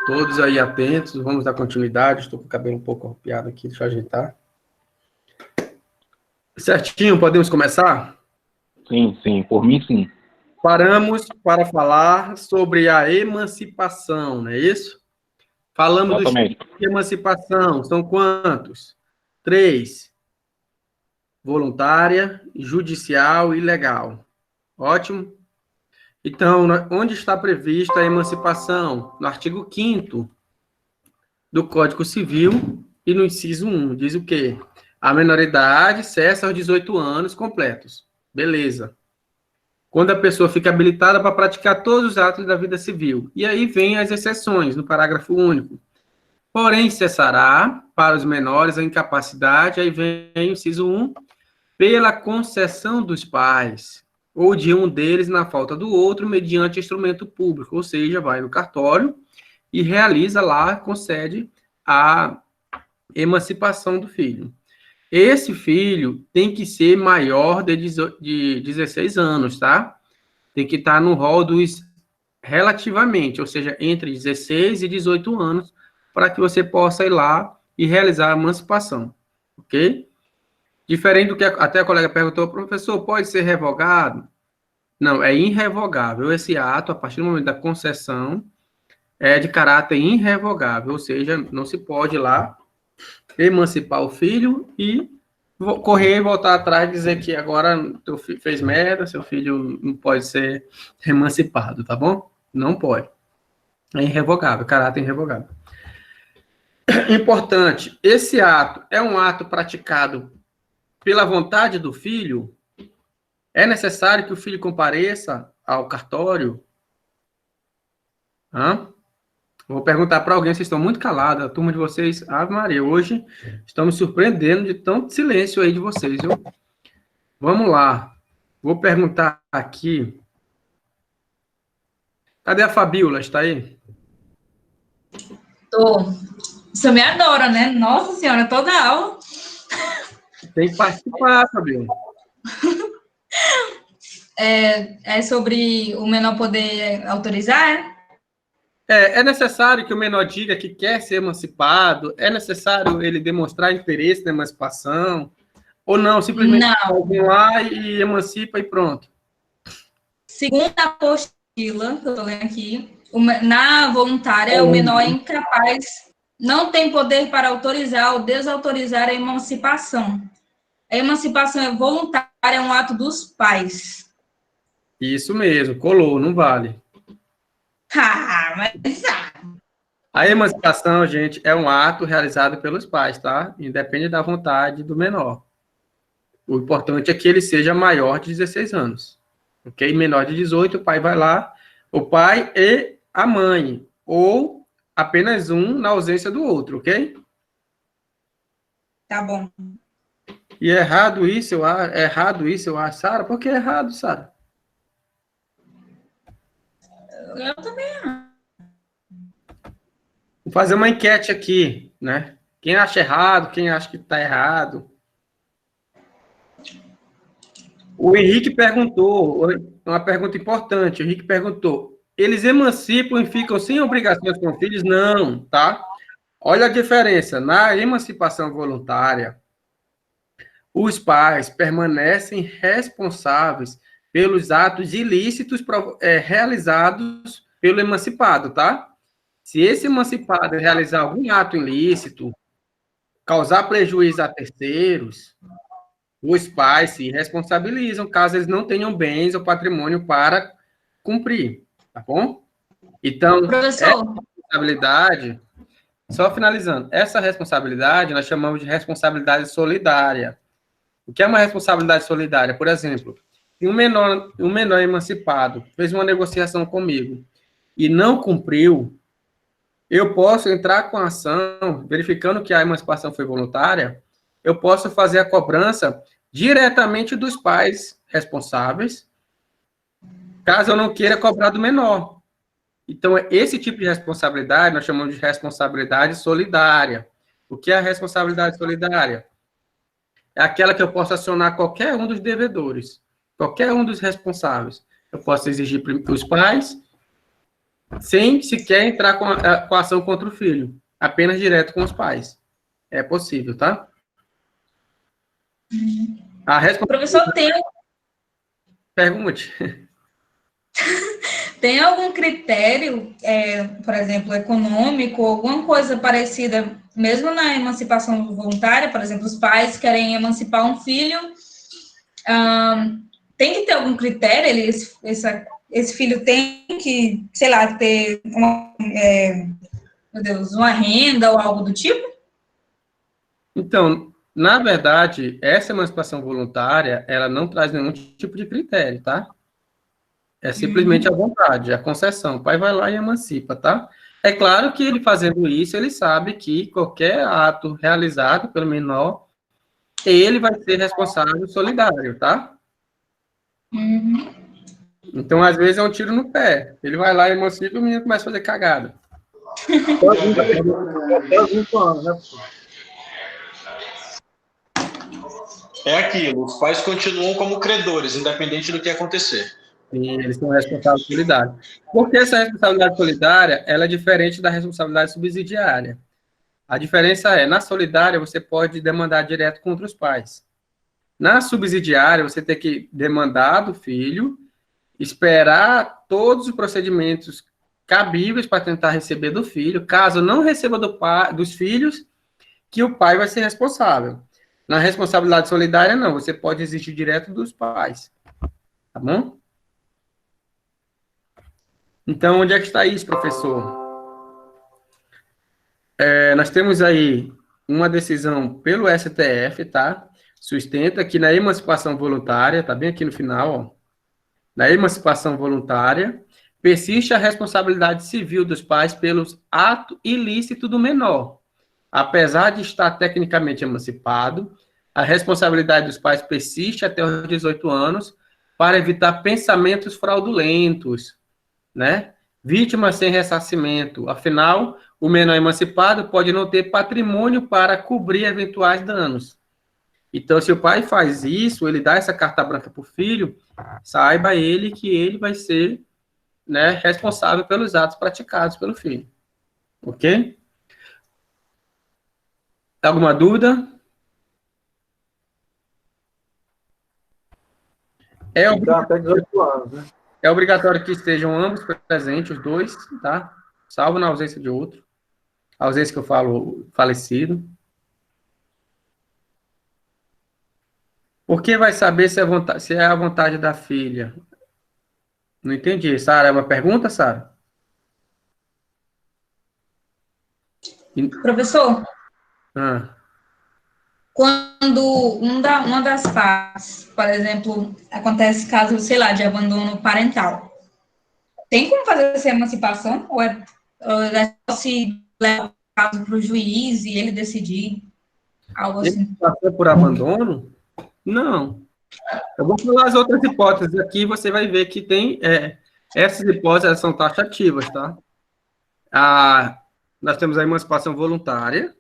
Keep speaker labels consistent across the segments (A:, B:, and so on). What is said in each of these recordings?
A: Todos aí atentos, vamos dar continuidade. Estou com o cabelo um pouco arrupiado aqui, deixa eu ajeitar. Certinho, podemos começar?
B: Sim, por mim sim.
A: Paramos para falar sobre a emancipação, não é isso? Falamos dos
B: Exatamente.
A: tipos de emancipação, são quantos? 3. Voluntária, judicial e legal. Ótimo. Então, onde está prevista a emancipação? No artigo 5º do Código Civil e no inciso 1, diz o quê? A menoridade cessa aos 18 anos completos. Beleza. Quando a pessoa fica habilitada para praticar todos os atos da vida civil. E aí vem as exceções, no parágrafo único. Porém, cessará para os menores a incapacidade, aí vem o inciso 1, pela concessão dos pais, ou de um deles na falta do outro, mediante instrumento público, ou seja, vai no cartório e realiza lá, concede a emancipação do filho. Esse filho tem que ser maior de 16 anos, tá? Tem que estar no rol dos relativamente, ou seja, entre 16 e 18 anos, para que você possa ir lá e realizar a emancipação, ok? Diferente do que até a colega perguntou, professor, pode ser revogado? Não, é irrevogável. Esse ato, a partir do momento da concessão, é de caráter irrevogável, ou seja, não se pode ir lá emancipar o filho e correr e voltar atrás e dizer que agora teu filho fez merda, seu filho não pode ser emancipado, tá bom? Não pode. É irrevogável, caráter irrevogável. Importante, esse ato é um ato praticado pela vontade do filho? É necessário que o filho compareça ao cartório? Vou perguntar para alguém, vocês estão muito calados, a turma de vocês, Ave Maria, hoje estão me surpreendendo de tanto silêncio aí de vocês, viu? Vamos lá, vou perguntar aqui, cadê a Fabíola, está aí?
C: Tô. Você me adora, né? Nossa Senhora, toda aula.
A: Tem que participar, Fabíola.
C: É sobre o menor poder autorizar, é?
A: É necessário que o menor diga que quer ser emancipado? É necessário ele demonstrar interesse na emancipação? Ou não, simplesmente vem lá e emancipa e pronto?
C: Segundo a apostila, que eu estou lendo aqui, na voluntária, o menor é incapaz, não tem poder para autorizar ou desautorizar a emancipação. A emancipação é voluntária, é um ato dos pais.
A: Isso mesmo, colou, não vale.
C: Mas...
A: A emancipação, gente, é um ato realizado pelos pais, tá? Independe da vontade do menor. O importante é que ele seja maior de 16 anos. Ok? Menor de 18, o pai vai lá, o pai e a mãe. Ou apenas um na ausência do outro, ok?
C: Tá bom.
A: E é errado isso, eu acho. Sara, por que é errado, Sara?
C: Eu também acho.
A: Vou fazer uma enquete aqui, né? Quem acha errado, quem acha que está errado. O Henrique perguntou, uma pergunta importante, o Henrique perguntou, eles emancipam e ficam sem obrigações com filhos? Não, tá? Olha a diferença, na emancipação voluntária, os pais permanecem responsáveis pelos atos ilícitos realizados pelo emancipado, tá? Se esse emancipado realizar algum ato ilícito, causar prejuízo a terceiros, os pais se responsabilizam caso eles não tenham bens ou patrimônio para cumprir, tá bom? Então,
C: professor,
A: essa responsabilidade, só finalizando, essa responsabilidade nós chamamos de responsabilidade solidária. O que é uma responsabilidade solidária? Por exemplo, se um menor emancipado fez uma negociação comigo e não cumpriu, eu posso entrar com a ação, verificando que a emancipação foi voluntária, eu posso fazer a cobrança diretamente dos pais responsáveis, caso eu não queira cobrar do menor. Então, esse tipo de responsabilidade nós chamamos de responsabilidade solidária. O que é a responsabilidade solidária? É aquela que eu posso acionar qualquer um dos devedores, qualquer um dos responsáveis. Eu posso exigir para os pais, sem sequer entrar com a ação contra o filho, apenas direto com os pais. É possível, tá? A
C: Professor,
A: Pergunte.
C: tem algum critério, por exemplo, econômico, alguma coisa parecida, mesmo na emancipação voluntária, por exemplo, os pais querem emancipar um filho, tem que ter algum critério, esse filho tem que, sei lá, ter uma renda ou algo do tipo?
A: Então, na verdade, essa emancipação voluntária, ela não traz nenhum tipo de critério, tá? É simplesmente a vontade, a concessão. O pai vai lá e emancipa, tá? É claro que ele fazendo isso, ele sabe que qualquer ato realizado pelo menor, ele vai ser responsável solidário, tá? Então, às vezes, é um tiro no pé. Ele vai lá e emancipa e o menino começa a fazer cagada.
D: É aquilo, os pais continuam como credores, independente do que acontecer.
A: Sim, eles são responsáveis solidários. Porque essa responsabilidade solidária, ela é diferente da responsabilidade subsidiária. A diferença é, na solidária, você pode demandar direto contra os pais. Na subsidiária, você tem que demandar do filho, esperar todos os procedimentos cabíveis para tentar receber do filho. Caso não receba dos filhos, que o pai vai ser responsável. Na responsabilidade solidária, não. Você pode exigir direto dos pais. Tá bom? Então, onde é que está isso, professor? Nós temos aí uma decisão pelo STF, tá? Sustenta que na emancipação voluntária, tá bem aqui no final, ó. Na emancipação voluntária, persiste a responsabilidade civil dos pais pelos atos ilícitos do menor. Apesar de estar tecnicamente emancipado, a responsabilidade dos pais persiste até os 18 anos para evitar pensamentos fraudulentos, né? Vítima sem ressarcimento. Afinal, o menor emancipado pode não ter patrimônio para cobrir eventuais danos. Então, se o pai faz isso, ele dá essa carta branca para o filho, saiba ele que ele vai ser, né, responsável pelos atos praticados pelo filho. Ok? Alguma dúvida?
B: Até 18 anos, né?
A: É obrigatório que estejam ambos presentes, os dois, tá? Salvo na ausência de outro. A ausência que eu falo, falecido. Por que vai saber se é a vontade da filha? Não entendi. Sara, é uma pergunta, Sara?
C: Professor,
A: Ah.
C: quando uma das partes, por exemplo, acontece caso, sei lá, de abandono parental, tem como fazer essa emancipação? Ou é só se leva o caso para o juiz e ele decidir algo assim?
A: Emancipação por abandono? Não. Eu vou falar as outras hipóteses aqui, você vai ver que tem... essas hipóteses elas são taxativas, tá? Nós temos a emancipação voluntária,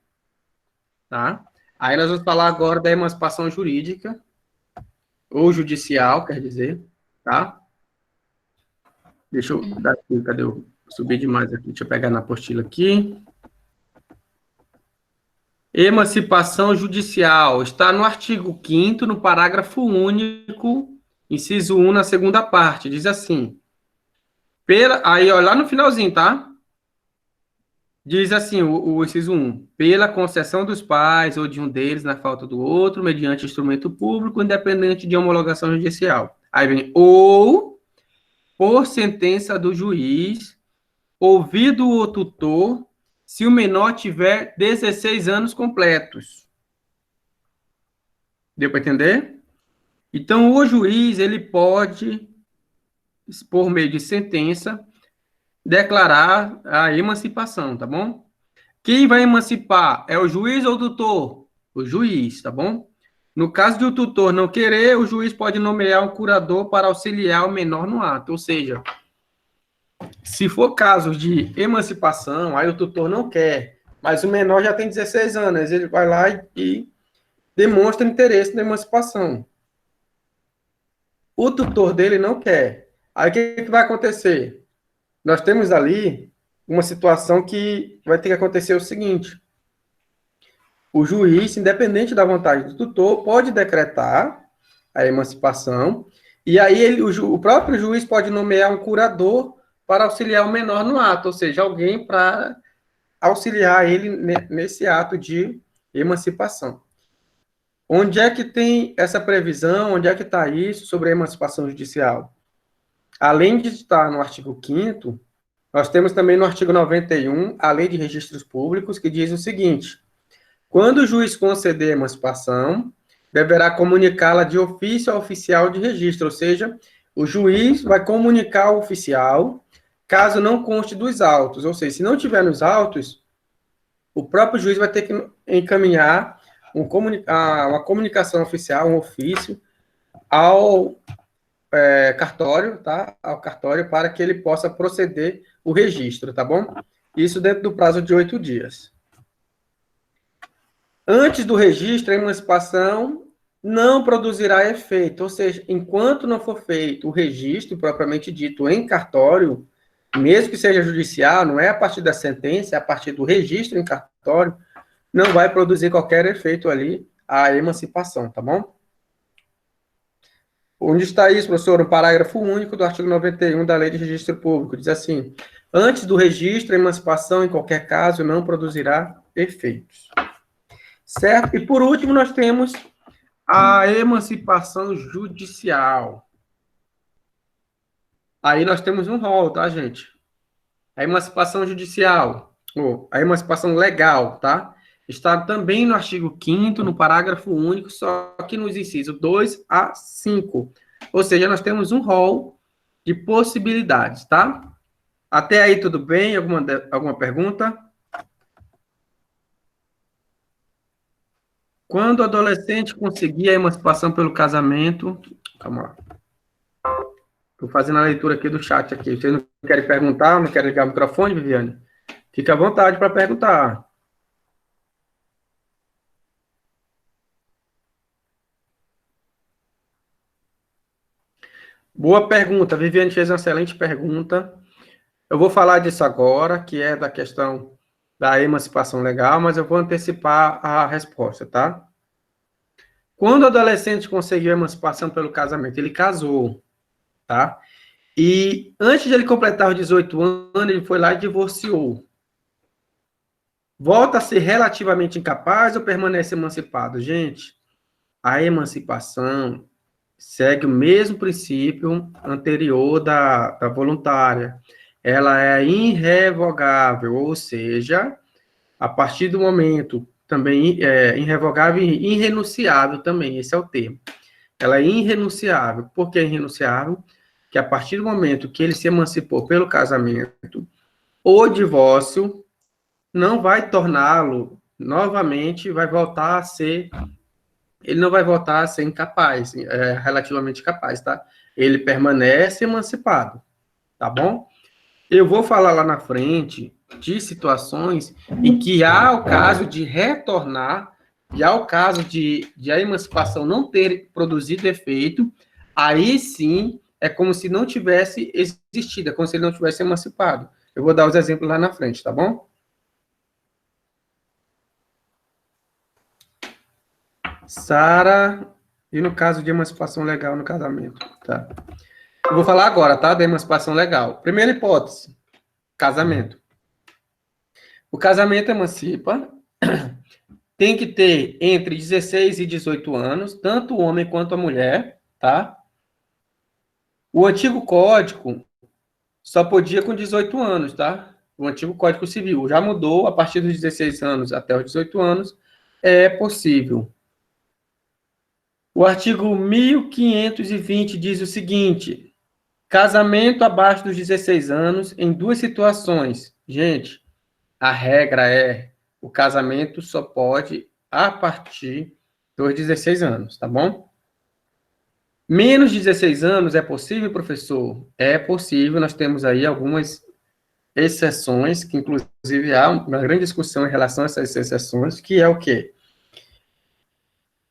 A: tá? Aí nós vamos falar agora da emancipação jurídica, ou judicial, quer dizer, tá? Deixa eu dar aqui, cadê eu? Subi demais aqui, deixa eu pegar na apostila aqui. Emancipação judicial, está no artigo 5º, no parágrafo único, inciso 1, na segunda parte, diz assim, aí, ó, lá no finalzinho, tá? Diz assim, o inciso 1, pela concessão dos pais ou de um deles na falta do outro, mediante instrumento público, independente de homologação judicial. Aí vem, ou por sentença do juiz, ouvido o tutor, se o menor tiver 16 anos completos. Deu para entender? Então, o juiz, ele pode, por meio de sentença, declarar a emancipação, tá bom? Quem vai emancipar é o juiz ou o tutor? O juiz, tá bom? No caso de o tutor não querer, o juiz pode nomear um curador para auxiliar o menor no ato. Ou seja, se for caso de emancipação, aí o tutor não quer, mas o menor já tem 16 anos, ele vai lá e demonstra interesse na emancipação. O tutor dele não quer. Aí o que vai acontecer? nós temos ali uma situação que vai ter que acontecer o seguinte: o juiz, independente da vontade do tutor, pode decretar a emancipação, e aí o próprio juiz pode nomear um curador para auxiliar o menor no ato, ou seja, alguém para auxiliar ele nesse ato de emancipação. Onde é que tem essa previsão? Onde é que está isso sobre a emancipação judicial? Além de estar no artigo 5º, nós temos também no artigo 91 a Lei de Registros Públicos, que diz o seguinte: quando o juiz conceder a emancipação, deverá comunicá-la de ofício ao oficial de registro, ou seja, o juiz vai comunicar ao oficial, caso não conste dos autos, ou seja, se não tiver nos autos, o próprio juiz vai ter que encaminhar uma comunicação oficial, um ofício, ao cartório, tá? Ao cartório, para que ele possa proceder o registro, tá bom? Isso dentro do prazo de 8 dias. Antes do registro, a emancipação não produzirá efeito, ou seja, enquanto não for feito o registro propriamente dito em cartório, mesmo que seja judicial, não é a partir da sentença, é a partir do registro em cartório, não vai produzir qualquer efeito ali a emancipação, tá bom? Onde está isso, professor? No parágrafo único do artigo 91 da Lei de Registro Público. Diz assim: antes do registro, a emancipação, em qualquer caso, não produzirá efeitos. Certo? E, por último, nós temos a emancipação judicial. Aí nós temos um rol, tá, gente? A emancipação judicial, ou a emancipação legal, tá? Está também no artigo 5º, no parágrafo único, só que nos incisos 2 a 5. Ou seja, nós temos um rol de possibilidades, tá? Até aí tudo bem? Alguma pergunta? Quando o adolescente conseguir a emancipação pelo casamento... Calma lá. Estou fazendo a leitura aqui do chat aqui. Vocês não querem perguntar? Não querem ligar o microfone, Viviane? Fique à vontade para perguntar. Boa pergunta. A Viviane fez uma excelente pergunta. Eu vou falar disso agora, que é da questão da emancipação legal, mas eu vou antecipar a resposta, tá? Quando o adolescente conseguiu a emancipação pelo casamento, ele casou, tá? E antes de ele completar os 18 anos, ele foi lá e divorciou. Volta a ser relativamente incapaz ou permanece emancipado? Gente, a emancipação segue o mesmo princípio anterior da voluntária. Ela é irrevogável, ou seja, a partir do momento também irrevogável e irrenunciável também, esse é o termo. Ela é irrenunciável. Por que irrenunciável? Que a partir do momento que ele se emancipou pelo casamento, o divórcio não vai torná-lo novamente, vai voltar a ser... Ele não vai voltar a ser incapaz, relativamente capaz, tá? Ele permanece emancipado, tá bom? Eu vou falar lá na frente de situações em que há o caso de retornar, e há o caso de a emancipação não ter produzido efeito, aí sim é como se não tivesse existido, é como se ele não tivesse emancipado. Eu vou dar os exemplos lá na frente, tá bom? Sara, e no caso de emancipação legal no casamento, tá? Eu vou falar agora, tá? Da emancipação legal. Primeira hipótese, casamento. O casamento emancipa, tem que ter entre 16 e 18 anos, tanto o homem quanto a mulher, tá? O antigo código só podia com 18 anos, tá? O antigo Código Civil já mudou, a partir dos 16 anos até os 18 anos, é possível. O artigo 1520 diz o seguinte: casamento abaixo dos 16 anos em duas situações. Gente, a regra é o casamento só pode a partir dos 16 anos, tá bom? Menos de 16 anos é possível, professor? É possível, nós temos aí algumas exceções, que inclusive há uma grande discussão em relação a essas exceções, que é o quê?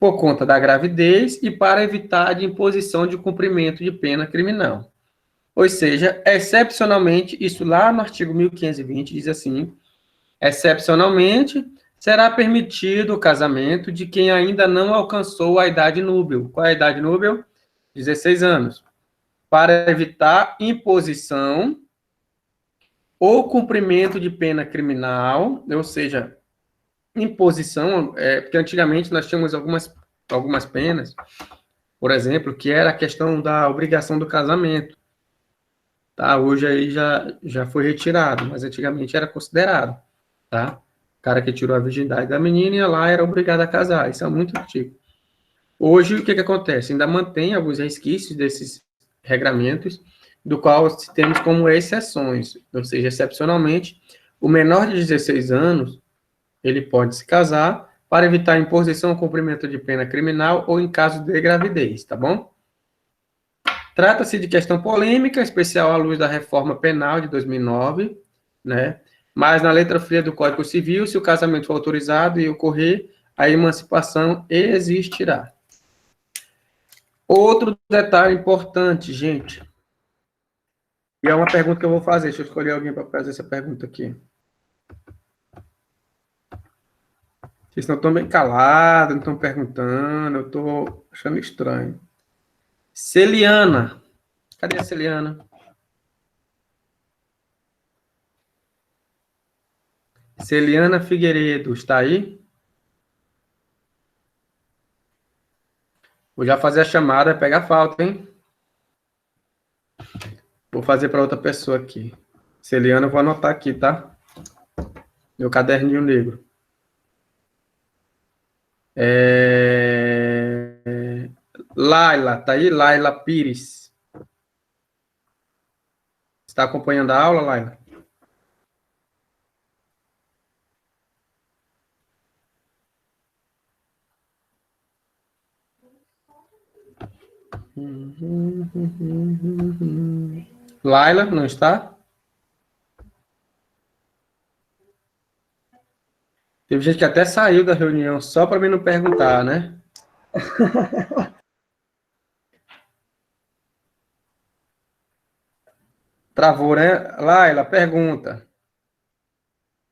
A: Por conta da gravidez e para evitar de imposição de cumprimento de pena criminal. Ou seja, excepcionalmente, isso lá no artigo 1520 diz assim, excepcionalmente, será permitido o casamento de quem ainda não alcançou a idade núbil. Qual é a idade núbil? 16 anos. Para evitar imposição ou cumprimento de pena criminal, ou seja, imposição, porque antigamente nós tínhamos algumas penas, por exemplo, que era a questão da obrigação do casamento. Tá? Hoje aí já foi retirado, mas antigamente era considerado. Tá? O cara que tirou a virgindade da menina ia lá, era obrigado a casar. Isso é muito antigo. Hoje, o que acontece? Ainda mantém alguns resquícios desses regramentos, do qual temos como exceções. Ou seja, excepcionalmente, o menor de 16 anos, ele pode se casar para evitar imposição ou cumprimento de pena criminal ou em caso de gravidez, tá bom? Trata-se de questão polêmica, especial à luz da reforma penal de 2009, né? Mas na letra fria do Código Civil, se o casamento for autorizado e ocorrer, a emancipação existirá. Outro detalhe importante, gente, e é uma pergunta que eu vou fazer, deixa eu escolher alguém para fazer essa pergunta aqui. Vocês não estão bem calados, não estão perguntando, eu estou achando estranho. Celiana. Cadê a Celiana? Celiana Figueiredo, está aí? Vou já fazer a chamada, pegar falta, hein? Vou fazer para outra pessoa aqui. Celiana, eu vou anotar aqui, tá? Meu caderninho negro. Laila, tá aí? Laila Pires. Está acompanhando a aula, Laila? Laila, não está? Teve gente que até saiu da reunião só para mim não perguntar, né? Travou, né? Laila, pergunta.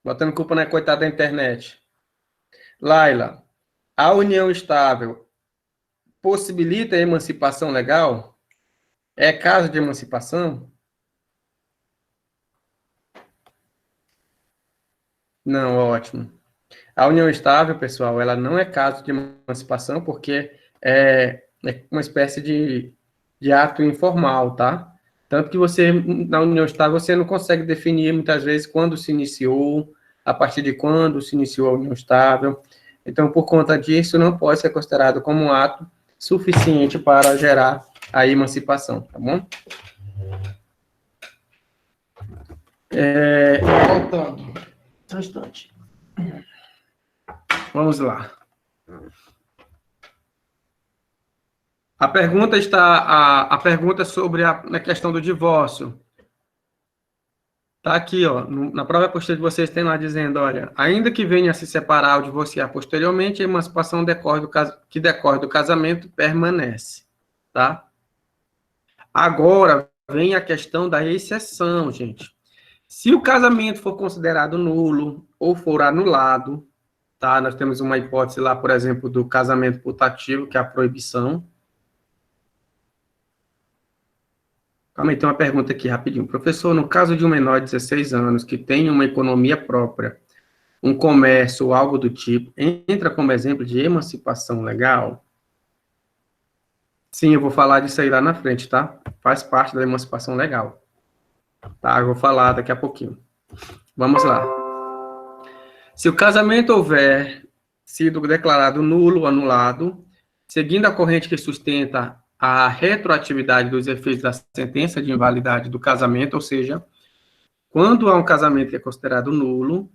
A: Botando culpa na coitada da internet. Laila, a união estável possibilita a emancipação legal? É caso de emancipação? Não, ótimo. A união estável, pessoal, ela não é caso de emancipação porque é uma espécie de ato informal, tá? Tanto que você, na união estável, você não consegue definir, muitas vezes, quando se iniciou, a partir de quando se iniciou a união estável. Então, por conta disso, não pode ser considerado como um ato suficiente para gerar a emancipação, tá bom? Voltando. Só um instante. Vamos lá. A pergunta a pergunta sobre a questão do divórcio. Está aqui, ó, na própria postura de vocês tem lá dizendo, olha, ainda que venha a se separar ou divorciar posteriormente, a emancipação que decorre do casamento permanece, tá? Agora vem a questão da exceção, gente. Se o casamento for considerado nulo ou for anulado, tá? Nós temos uma hipótese lá, por exemplo, do casamento putativo, que é a proibição. Calma aí, tem uma pergunta aqui, rapidinho. Professor, no caso de um menor de 16 anos que tem uma economia própria, um comércio ou algo do tipo, entra como exemplo de emancipação legal? Sim, eu vou falar disso aí lá na frente, tá? Faz parte da emancipação legal. Tá, eu vou falar daqui a pouquinho. Vamos lá. Se o casamento houver sido declarado nulo ou anulado, seguindo a corrente que sustenta a retroatividade dos efeitos da sentença de invalidade do casamento, ou seja, quando há um casamento que é considerado nulo,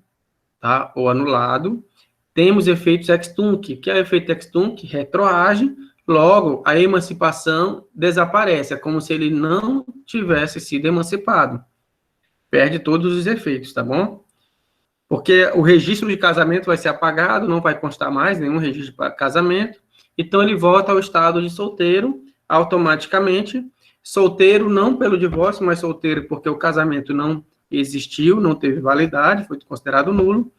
A: tá, ou anulado, temos efeitos ex tunc. O que é efeito ex tunc? Retroage, logo, a emancipação desaparece, é como se ele não tivesse sido emancipado. Perde todos os efeitos, tá bom? Porque o registro de casamento vai ser apagado, não vai constar mais nenhum registro de casamento, então ele volta ao estado de solteiro, automaticamente, Solteiro não pelo divórcio, mas solteiro porque o casamento não existiu, não teve validade, foi considerado nulo,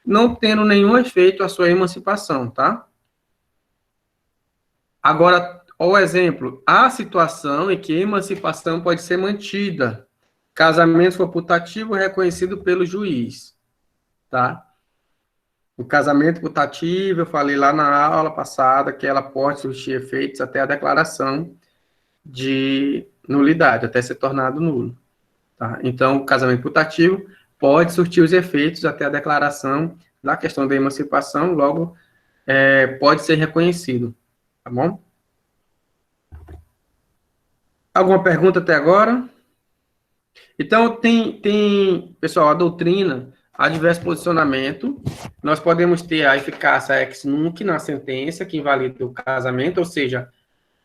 A: não tendo nenhum efeito a sua emancipação, tá? Agora, o exemplo, a situação em que a emancipação pode ser mantida, casamento facultativo reconhecido pelo juiz, tá? O casamento putativo, eu falei lá na aula passada que ela pode surtir efeitos até a declaração de nulidade, até ser tornado nulo. Tá? Então, o casamento putativo pode surtir os efeitos até a declaração da questão da emancipação, logo pode ser reconhecido. Tá bom? Alguma pergunta até agora? Então, pessoal, a doutrina, há diversos posicionamentos. Nós podemos ter a eficácia ex nunc na sentença, que invalida o casamento, ou seja,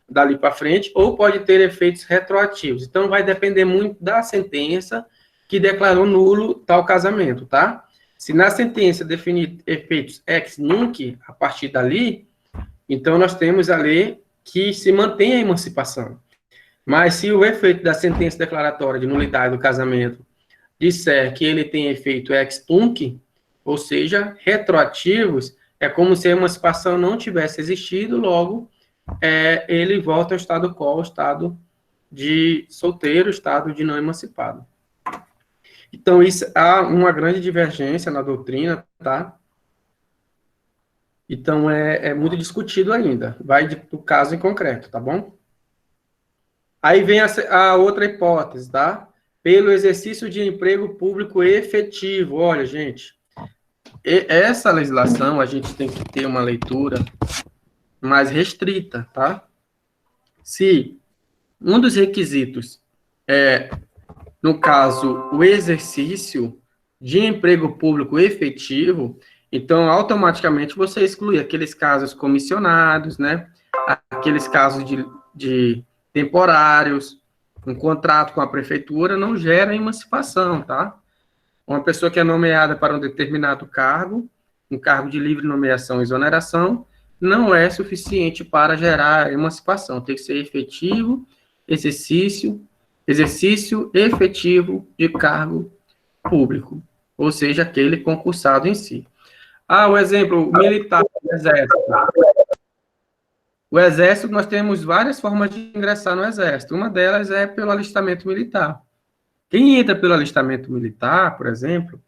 A: dali para frente, ou pode ter efeitos retroativos. Então, vai depender muito da sentença que declarou nulo tal casamento, tá? Se na sentença definir efeitos ex nunc, a partir dali, então nós temos a lei que se mantém a emancipação. Mas se o efeito da sentença declaratória de nulidade do casamento disser que ele tem efeito ex tunc, ou seja, retroativos, é como se a emancipação não tivesse existido, logo ele volta ao estado quo, estado de solteiro, estado de não emancipado. Então, isso há uma grande divergência na doutrina, tá? Então, é muito discutido ainda, vai do caso em concreto, tá bom? Aí vem a outra hipótese, tá? Pelo exercício de emprego público efetivo. Olha, gente, essa legislação a gente tem que ter uma leitura mais restrita, tá? Se um dos requisitos no caso, o exercício de emprego público efetivo, então, automaticamente, você exclui aqueles casos comissionados, né? Aqueles casos de temporários, um contrato com a prefeitura não gera emancipação, tá? Uma pessoa que é nomeada para um determinado cargo, um cargo de livre nomeação e exoneração, não é suficiente para gerar emancipação. Tem que ser efetivo, exercício efetivo de cargo público, ou seja, aquele concursado em si. O exemplo militar do Exército. O Exército, nós temos várias formas de ingressar no Exército. Uma delas é pelo alistamento militar. Quem entra pelo alistamento militar, por exemplo,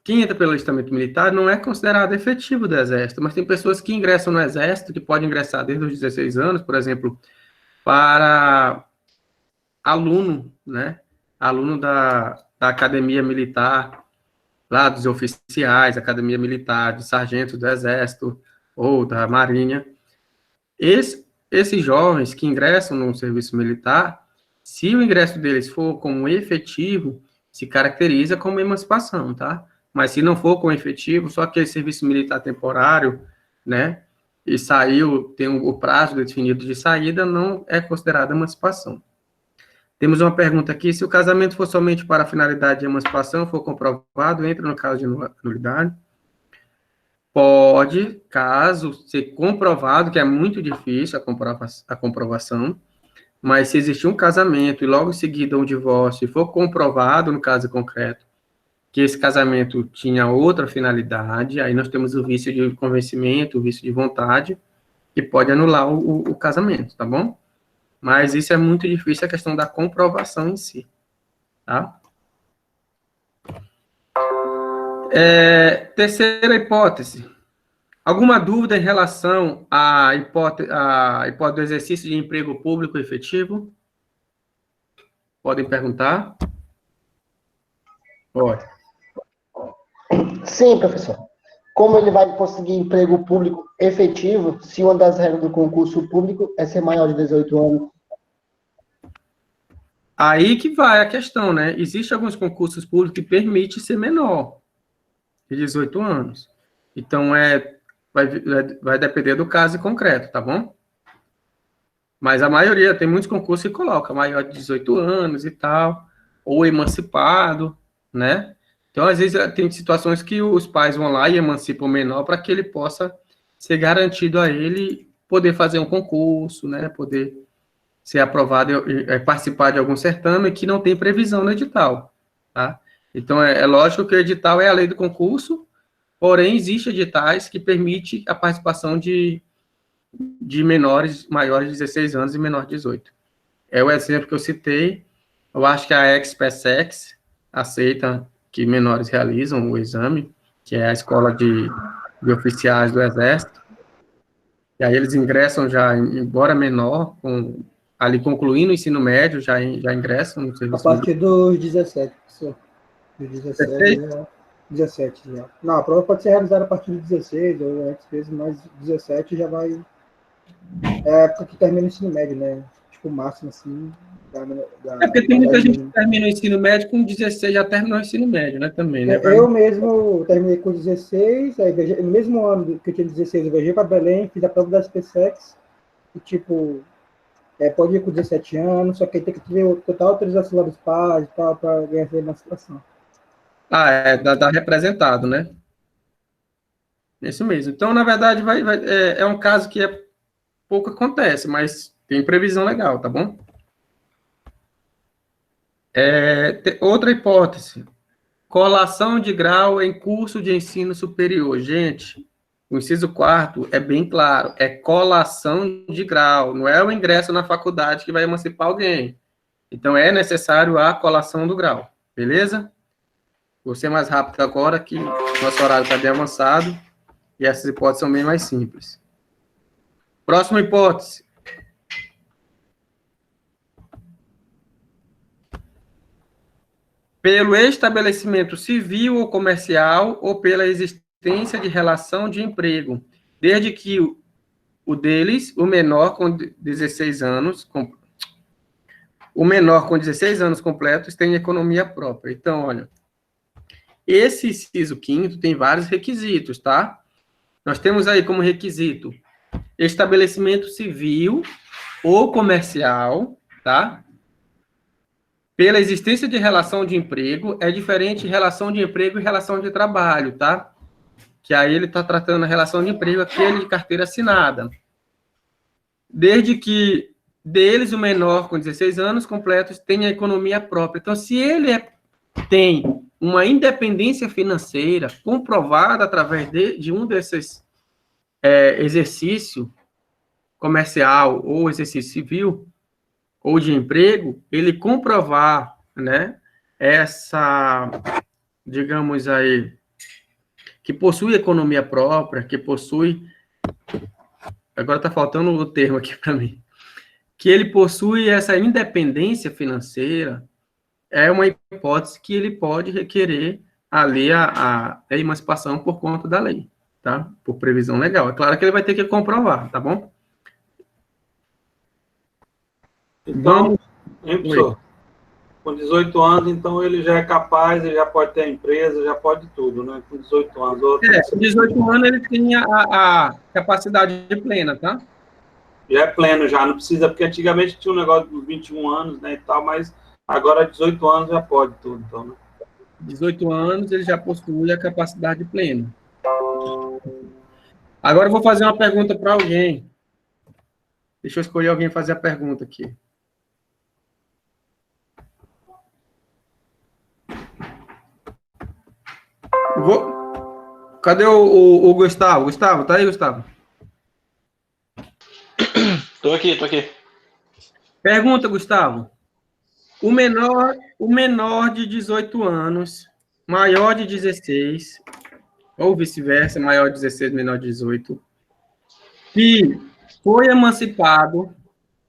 A: quem entra pelo alistamento militar não é considerado efetivo do Exército, mas tem pessoas que ingressam no Exército, que podem ingressar desde os 16 anos, por exemplo, para aluno, né? Aluno da Academia Militar, lá dos oficiais, Academia Militar, de sargentos do Exército ou da Marinha. Esses jovens que ingressam no serviço militar, se o ingresso deles for como efetivo, se caracteriza como emancipação, tá? Mas se não for com efetivo, só aquele serviço militar temporário, né, e tem o prazo definido de saída, não é considerado emancipação. Temos uma pergunta aqui, se o casamento for somente para a finalidade de emancipação, for comprovado, entra no caso de nulidade? Pode, caso ser comprovado, que é muito difícil a comprovação, mas se existir um casamento e logo em seguida um divórcio, e for comprovado, no caso concreto, que esse casamento tinha outra finalidade, aí nós temos o vício de convencimento, o vício de vontade, que pode anular o casamento, tá bom? Mas isso é muito difícil, a questão da comprovação em si, tá? Terceira hipótese. Alguma dúvida em relação à hipótese do exercício de emprego público efetivo? Podem perguntar. Pode.
E: Sim, professor. Como ele vai conseguir emprego público efetivo se uma das regras do concurso público é ser maior de 18 anos?
A: Aí que vai a questão, né? Existem alguns concursos públicos que permitem ser menor de 18 anos. Então, vai depender do caso concreto, tá bom? Mas a maioria, tem muitos concursos que colocam maior de 18 anos e tal, ou emancipado, né? Então, às vezes, tem situações que os pais vão lá e emancipam o menor para que ele possa ser garantido a ele poder fazer um concurso, né? Poder ser aprovado e participar de algum certame que não tem previsão no edital, tá? Então, é lógico que o edital é a lei do concurso, porém, existem editais que permitem a participação de menores, maiores de 16 anos e menores de 18. É o exemplo que eu citei. Eu acho que a XPSEX aceita que menores realizam o exame, que é a escola de oficiais do Exército. E aí eles ingressam já, embora menor, ali concluindo o ensino médio, já ingressam no serviço.
B: A partir dos 17, professor. Dos 17 já. Não, a prova pode ser realizada a partir dos 16, ou antes vezes, mas 17 já vai. É a época que termina o ensino médio, né? Tipo, o máximo, assim.
A: Porque tem muita gente que termina o ensino médio com 16, já terminou o ensino médio, né? Também, né?
B: Eu mesmo terminei com 16, aí no mesmo ano que eu tinha 16, eu viajei para Belém, fiz a prova da SPSEX, e tipo, pode ir com 17 anos, só que aí tem que ter total autorização lá dos pais e tal, para ganhar essa emancipação.
A: Dá representado, né? Isso mesmo. Então, na verdade, é um caso que pouco acontece, mas tem previsão legal, tá bom? Outra hipótese. Colação de grau em curso de ensino superior. Gente, o inciso 4º é bem claro, é colação de grau, não é o ingresso na faculdade que vai emancipar alguém. Então, é necessário a colação do grau, beleza? Vou ser mais rápido agora, que nosso horário está bem avançado, e essas hipóteses são bem mais simples. Próxima hipótese. Pelo estabelecimento civil ou comercial ou pela existência de relação de emprego, desde que o deles, o menor com 16 anos completos, tenha economia própria. Então, olha, esse inciso 5º tem vários requisitos, tá? Nós temos aí como requisito estabelecimento civil ou comercial, tá? Pela existência de relação de emprego, é diferente relação de emprego e relação de trabalho, tá? Que aí ele está tratando a relação de emprego, aquele de carteira assinada. Desde que deles, o menor com 16 anos completos tenha economia própria. Então, se ele tem uma independência financeira comprovada através de um desses exercício comercial ou exercício civil, ou de emprego, ele comprovar, né, digamos aí, que possui economia própria, que possui, agora está faltando o termo aqui para mim, que ele possui essa independência financeira, é uma hipótese que ele pode requerer ali a emancipação por conta da lei, tá? Por previsão legal. É claro que ele vai ter que comprovar, tá bom?
B: Então, professor, com 18 anos, então ele já é capaz, ele já pode ter a empresa, já pode tudo, né? Com 18 anos.
A: Com 18 anos ele tem a capacidade plena, tá?
B: Já é pleno, já, não precisa, porque antigamente tinha um negócio dos 21 anos, né, e tal, mas agora 18 anos já pode tudo, então, né?
A: 18 anos ele já possui a capacidade plena. Agora eu vou fazer uma pergunta para alguém. Deixa eu escolher alguém fazer a pergunta aqui. Cadê o Gustavo? Gustavo, tá aí, Gustavo?
D: Tô aqui.
A: Pergunta, Gustavo. O menor de 18 anos, maior de 16, ou vice-versa, maior de 16, menor de 18, que foi emancipado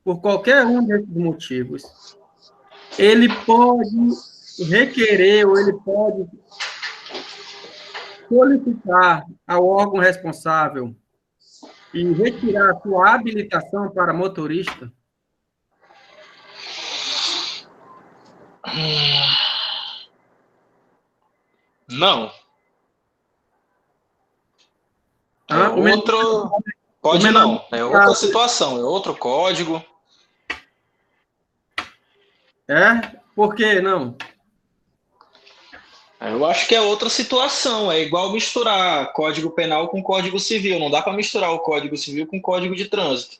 A: por qualquer um desses motivos, ele pode requerer ou ele pode solicitar ao órgão responsável e retirar a sua habilitação para motorista?
D: Não. Pode não. É outra situação, é outro código.
A: Por que não?
D: Eu acho que é outra situação, é igual misturar Código Penal com Código Civil, não dá para misturar o Código Civil com o Código de Trânsito.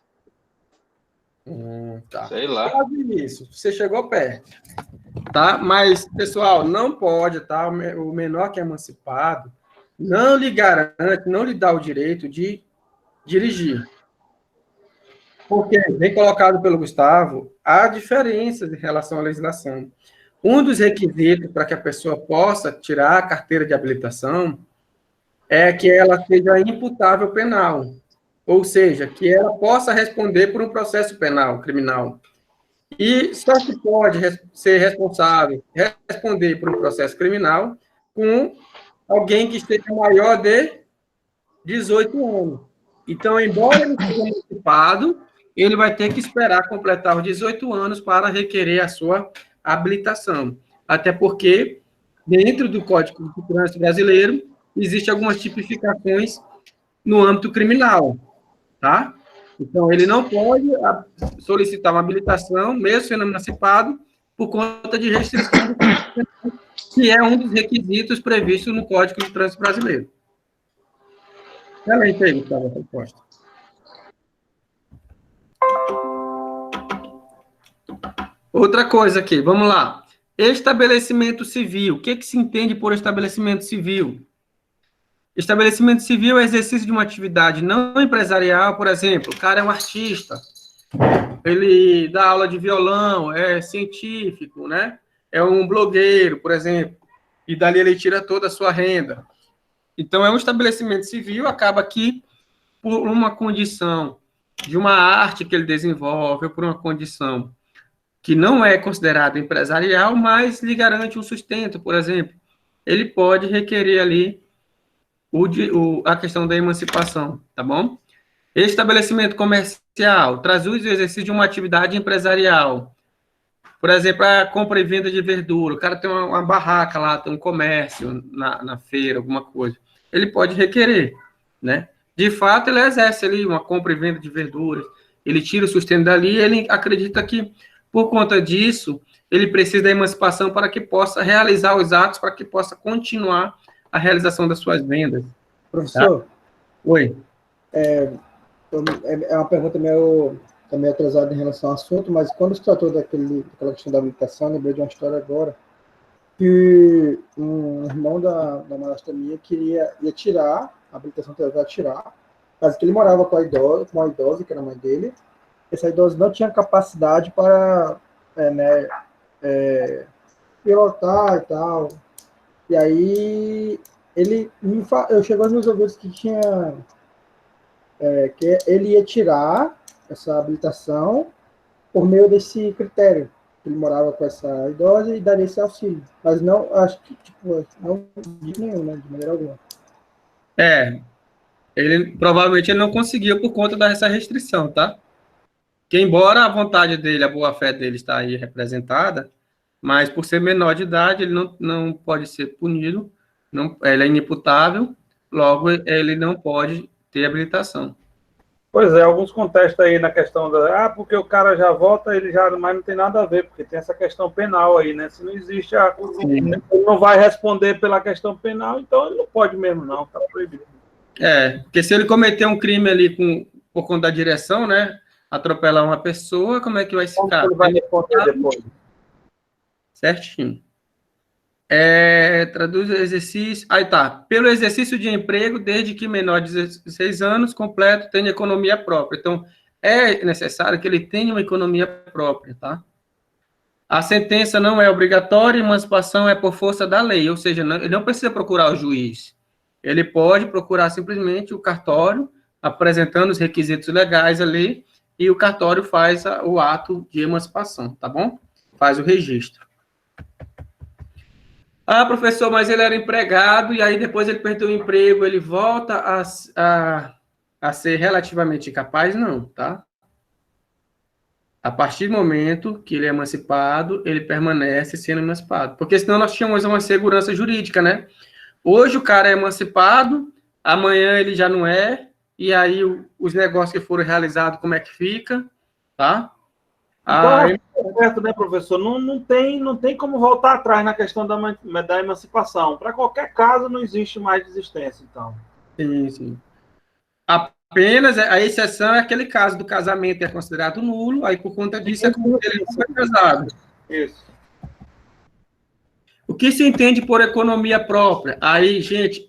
A: Tá.
D: Sei lá.
A: Quase isso, você chegou perto. Tá? Mas, pessoal, não pode, tá? O menor que é emancipado não lhe garante, não lhe dá o direito de dirigir. Porque, bem colocado pelo Gustavo, há diferenças em relação à legislação. Um dos requisitos para que a pessoa possa tirar a carteira de habilitação é que ela seja imputável penal, ou seja, que ela possa responder por um processo penal, criminal. E só se pode ser responsável, responder por um processo criminal com alguém que esteja maior de 18 anos. Então, embora ele seja emancipado, ele vai ter que esperar completar os 18 anos para requerer a sua habilitação. Até porque, dentro do Código de Trânsito Brasileiro, existem algumas tipificações no âmbito criminal, tá? Então, ele não pode solicitar uma habilitação, mesmo sendo emancipado, por conta de restrição, que é um dos requisitos previstos no Código de Trânsito Brasileiro. Excelente aí, Gustavo, a resposta. Outra coisa aqui, vamos lá. Estabelecimento civil. O que se entende por estabelecimento civil? Estabelecimento civil é exercício de uma atividade não empresarial, por exemplo, o cara é um artista, ele dá aula de violão, é científico, né? É um blogueiro, por exemplo, e dali ele tira toda a sua renda. Então, é um estabelecimento civil, acaba que, por uma condição de uma arte que ele desenvolve, ou por uma condição que não é considerada empresarial, mas lhe garante um sustento, por exemplo, ele pode requerer ali a questão da emancipação, tá bom? Estabelecimento comercial traduz o exercício de uma atividade empresarial. Por exemplo, a compra e venda de verdura. O cara tem uma barraca lá, tem um comércio na feira, alguma coisa. Ele pode requerer, né? De fato, ele exerce ali uma compra e venda de verduras. Ele tira o sustento dali e ele acredita que, por conta disso, ele precisa da emancipação para que possa realizar os atos, para que possa continuar a realização das suas vendas.
B: Professor?
A: Tá? Oi.
B: É uma pergunta meio atrasada em relação ao assunto, mas quando se tratou daquela questão da habilitação, lembrei de uma história agora, que um irmão da madrasta minha ia tirar, a habilitação ia tirar, mas que ele morava com uma idosa, que era a mãe dele. Essa idosa não tinha capacidade para pilotar e tal. E aí eu chegou aos meus ouvidos que que ele ia tirar essa habilitação por meio desse critério. Ele morava com essa idosa e daria esse auxílio. Mas não, acho que, não de nenhum, né, de maneira alguma.
A: Ele provavelmente não conseguiu por conta dessa restrição, tá? Que embora a vontade dele, a boa-fé dele está aí representada, mas por ser menor de idade, ele não pode ser punido, ele é inimputável, logo ele não pode ter habilitação.
F: Pois é, alguns contestam aí na questão porque o cara já vota, mas não tem nada a ver, porque tem essa questão penal aí, né? Se não existe, ele não vai responder pela questão penal, então ele não pode mesmo não, tá proibido.
A: Porque se ele cometer um crime ali por conta da direção, né, atropelar uma pessoa, como é que vai ficar?
F: Ele vai responder depois.
A: Certinho. Traduz o exercício. Aí tá. Pelo exercício de emprego, desde que menor de 16 anos, completo, tenha economia própria. Então, é necessário que ele tenha uma economia própria, tá? A sentença não é obrigatória, emancipação é por força da lei, ou seja, ele não precisa procurar o juiz. Ele pode procurar simplesmente o cartório, apresentando os requisitos legais ali, e o cartório faz o ato de emancipação, tá bom? Faz o registro. Professor, mas ele era empregado e aí depois ele perdeu o emprego, ele volta a ser relativamente incapaz? Não, tá? A partir do momento que ele é emancipado, ele permanece sendo emancipado. Porque senão nós tínhamos uma segurança jurídica, né? Hoje o cara é emancipado, amanhã ele já não é, e aí os negócios que foram realizados, como é que fica, tá? Ah,
F: Então, é certo, né, professor? Não tem como voltar atrás na questão da emancipação. Para qualquer caso, não existe mais desistência, então.
A: sim, sim. Apenas a exceção é aquele caso do casamento é considerado nulo, aí por conta disso é como se ele não foi casado.
F: Isso.
A: O que se entende por economia própria? Aí, gente,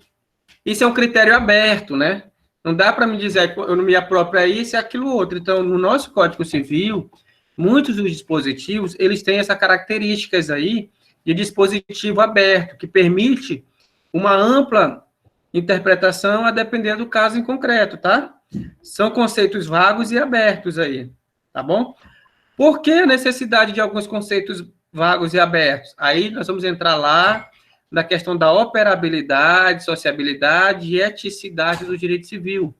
A: isso é um critério aberto, né? Não dá para me dizer que economia própria é isso e aquilo outro. Então, no nosso Código Civil, muitos dos dispositivos, eles têm essas características aí de dispositivo aberto, que permite uma ampla interpretação a depender do caso em concreto, tá? São conceitos vagos e abertos aí, tá bom? Por que a necessidade de alguns conceitos vagos e abertos? Aí nós vamos entrar lá na questão da operabilidade, sociabilidade e eticidade do direito civil,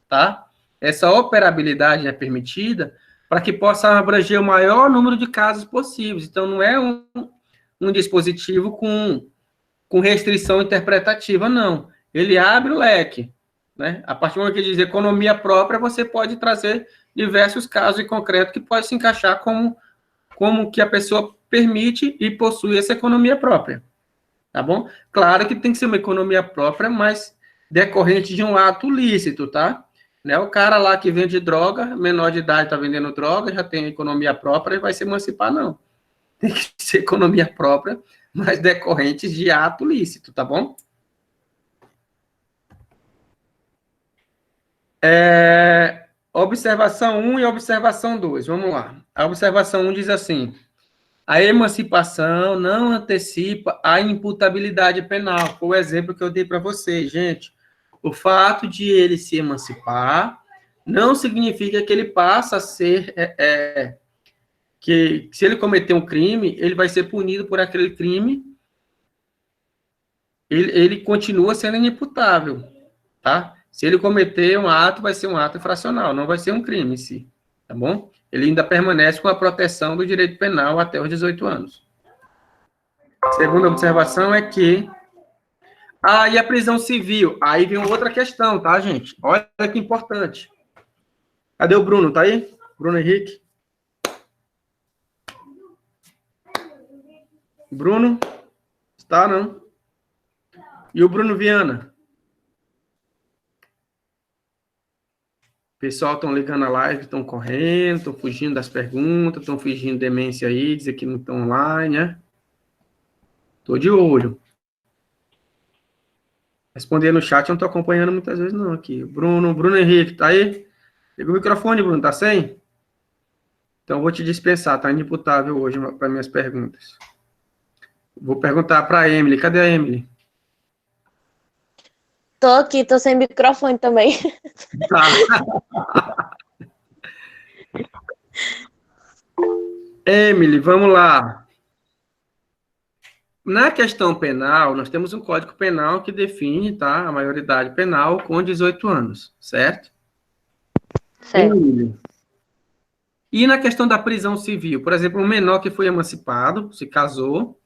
A: tá? Essa operabilidade é permitida para que possa abranger o maior número de casos possíveis. Então, não é um dispositivo com restrição interpretativa, não. Ele abre o leque, né? A partir do momento que diz economia própria, você pode trazer diversos casos em concreto que pode se encaixar como que a pessoa permite e possui essa economia própria, tá bom? Claro que tem que ser uma economia própria, mas decorrente de um ato lícito, tá? Não é o cara lá que vende droga, menor de idade está vendendo droga, já tem economia própria e vai se emancipar, não. Tem que ser economia própria, mas decorrentes de ato lícito, tá bom? Observação 1 e observação 2, vamos lá. A observação 1 diz assim: a emancipação não antecipa a imputabilidade penal. Foi o exemplo que eu dei para vocês, gente. O fato de ele se emancipar não significa que ele passa a ser... que se ele cometer um crime, ele vai ser punido por aquele crime, ele continua sendo inimputável, tá? Se ele cometer um ato, vai ser um ato infracional, não vai ser um crime em si, tá bom? Ele ainda permanece com a proteção do direito penal até os 18 anos. A segunda observação é que... e a prisão civil? Aí vem outra questão, tá, gente? Olha que importante. Cadê o Bruno? Tá aí? Bruno Henrique? Bruno? Está, não? E o Bruno Viana? O pessoal estão ligando a live, estão correndo, estão fugindo das perguntas, estão fingindo demência aí, dizer que não estão online, né? Estou de olho. Responder no chat, eu não estou acompanhando muitas vezes, não, aqui. Bruno Henrique, tá aí? Liga o microfone, Bruno, tá sem? Então, vou te dispensar, tá inimputável hoje para minhas perguntas. Vou perguntar para a Emily. Cadê a Emily?
G: Tô aqui, tô sem microfone também.
A: Tá. Emily, vamos lá. Na questão penal, nós temos um Código Penal que define, tá, a maioridade penal com 18 anos, certo?
G: Certo.
A: Emily. E na questão da prisão civil, por exemplo, um menor que foi emancipado, se casou,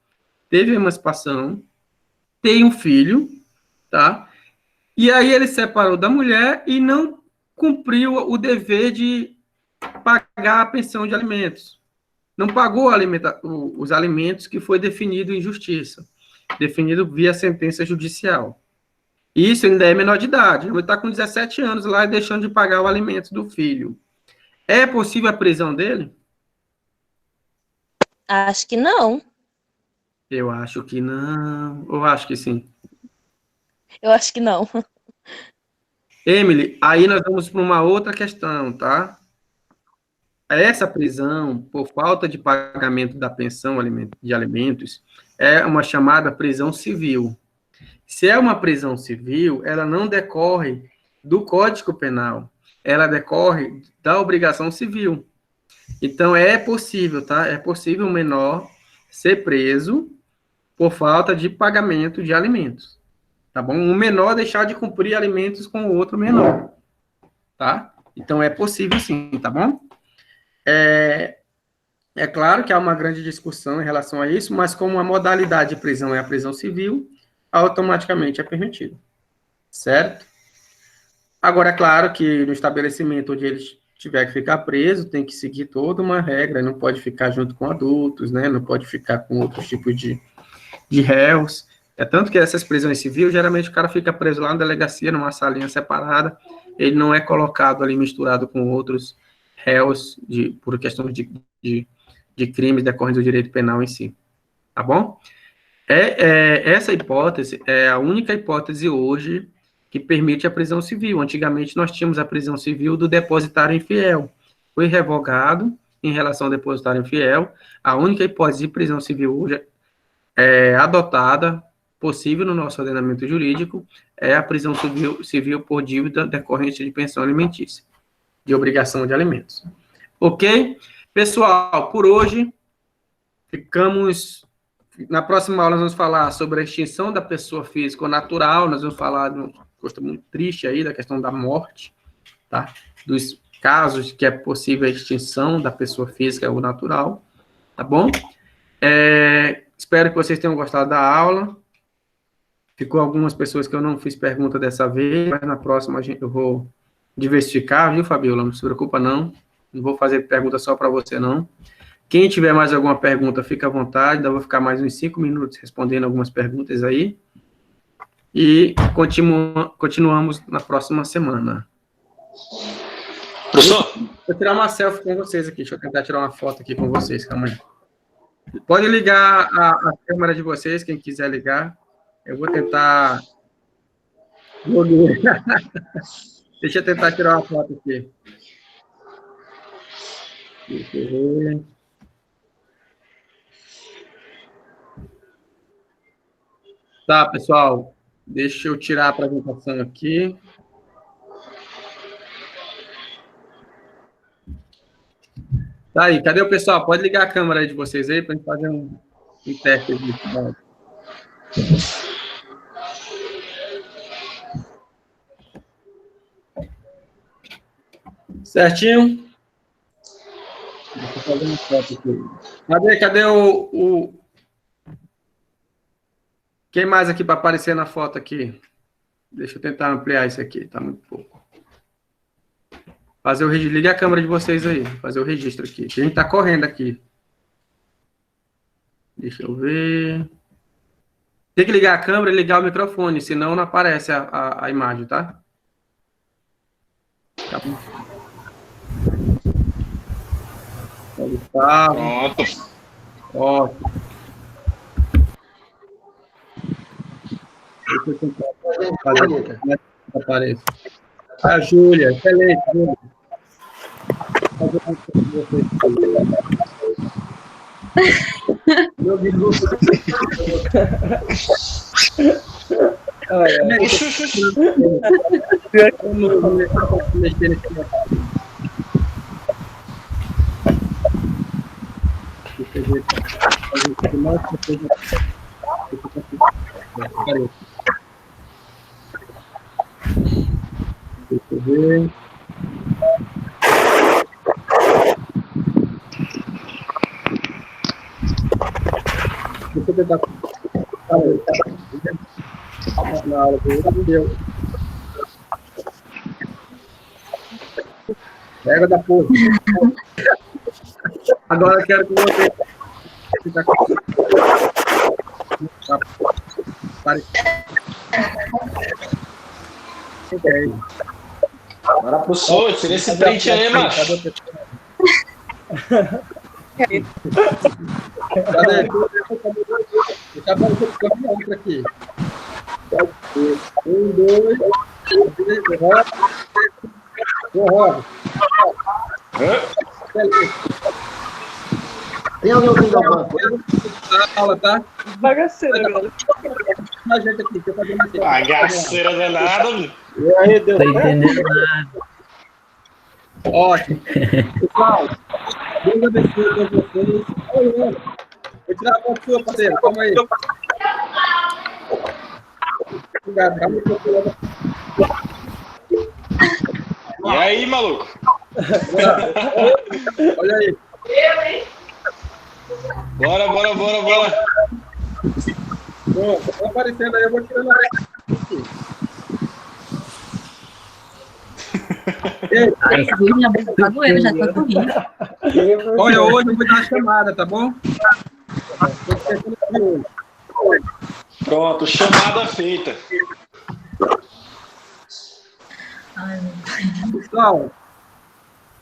A: teve emancipação, tem um filho, tá? E aí ele separou da mulher e não cumpriu o dever de pagar a pensão de alimentos. Não pagou os alimentos que foi definido em justiça, definido via sentença judicial. Isso ainda é menor de idade. Ele está com 17 anos lá e deixando de pagar o alimento do filho. É possível a prisão dele?
G: Acho que não.
A: Eu acho que não. Eu acho que sim.
G: Eu acho que não.
A: Emily, aí nós vamos para uma outra questão, tá? Essa prisão, por falta de pagamento da pensão de alimentos, é uma chamada prisão civil. Se é uma prisão civil, ela não decorre do Código Penal, ela decorre da obrigação civil. Então, é possível, tá? É possível um menor ser preso por falta de pagamento de alimentos, tá bom? Um menor deixar de cumprir alimentos com o outro menor, tá? Então, é possível sim, tá bom? É claro que há uma grande discussão em relação a isso, mas como a modalidade de prisão é a prisão civil, automaticamente é permitido, certo? Agora, é claro que no estabelecimento onde eles tiver que ficar preso, tem que seguir toda uma regra, não pode ficar junto com adultos, né? Não pode ficar com outros tipos de réus. É tanto que essas prisões civis, geralmente o cara fica preso lá na delegacia, numa salinha separada, ele não é colocado ali misturado com outros réus por questões de crimes decorrentes do direito penal em si. Tá bom? Essa hipótese é a única hipótese hoje que permite a prisão civil. Antigamente nós tínhamos a prisão civil do depositário infiel. Foi revogado em relação ao depositário infiel. A única hipótese de prisão civil hoje adotada, possível no nosso ordenamento jurídico, é a prisão civil por dívida decorrente de pensão alimentícia, de obrigação de alimentos. Ok? Pessoal, por hoje, ficamos... Na próxima aula, nós vamos falar sobre a extinção da pessoa física ou natural, nós vamos falar de uma coisa muito triste aí, da questão da morte, tá? Dos casos que é possível a extinção da pessoa física ou natural, tá bom? Espero que vocês tenham gostado da aula. Ficou algumas pessoas que eu não fiz pergunta dessa vez, mas na próxima eu vou diversificar, viu, Fabiola? Não se preocupa, não. Não vou fazer pergunta só para você, não. Quem tiver mais alguma pergunta, fica à vontade. Ainda vou ficar mais uns 5 minutos respondendo algumas perguntas aí. E continuamos na próxima semana.
D: Professor?
A: Vou tirar uma selfie com vocês aqui. Deixa eu tentar tirar uma foto aqui com vocês. Calma aí. Pode ligar a câmera de vocês, quem quiser ligar. Eu vou tentar... Deixa eu tentar tirar uma foto aqui. Deixa eu ver. Tá, pessoal. Deixa eu tirar a apresentação aqui. Tá aí, cadê o pessoal? Pode ligar a câmera aí de vocês aí para a gente fazer um teste aqui. Certinho? Deixa eu fazer uma foto aqui. Cadê o... Quem mais aqui para aparecer na foto aqui? Deixa eu tentar ampliar isso aqui, tá muito pouco. Fazer o registro. Liga a câmera de vocês aí. Fazer o registro aqui. A gente tá correndo aqui. Deixa eu ver. Tem que ligar a câmera e ligar o microfone, senão não aparece a imagem, tá? Tá bom. Tá.
D: Pronto.
A: Ótimo. Deixa eu tentar fazer como é que aparece. A Júlia, excelente, Júlia. Fazer uma coisa Meu Deus. Deixa eu ver. Deixa eu tentar. Na hora do Deus. Pega da porra. Agora eu quero que você.
D: Bora, professor, tira esse print aí, macho.
A: Cadê? Deixa eu aparecer o caminhão aqui. 1, 2, 3, roda.
E: Tem alguém ouvindo alguma coisa?
A: Aula, tá?
B: Bagaceira, galera.
A: A gente aqui, deixa eu fazer uma coisa.
D: Bagaceira danada, meu.
B: E aí, deu
H: Tô entendendo nada.
A: Ótimo. Pessoal, Deus abençoe todos vocês. Olha, vou tirar a foto sua, parceiro. Calma aí. Obrigado.
D: E aí, maluco?
A: Olha aí.
D: Bora.
A: Bom, tá aparecendo aí, eu vou tirando a aqui.
C: Minha boca tá doendo, já tô correndo.
A: Olha, hoje eu vou dar uma chamada, tá bom?
D: Pronto, chamada feita.
C: Ai,
A: Pessoal,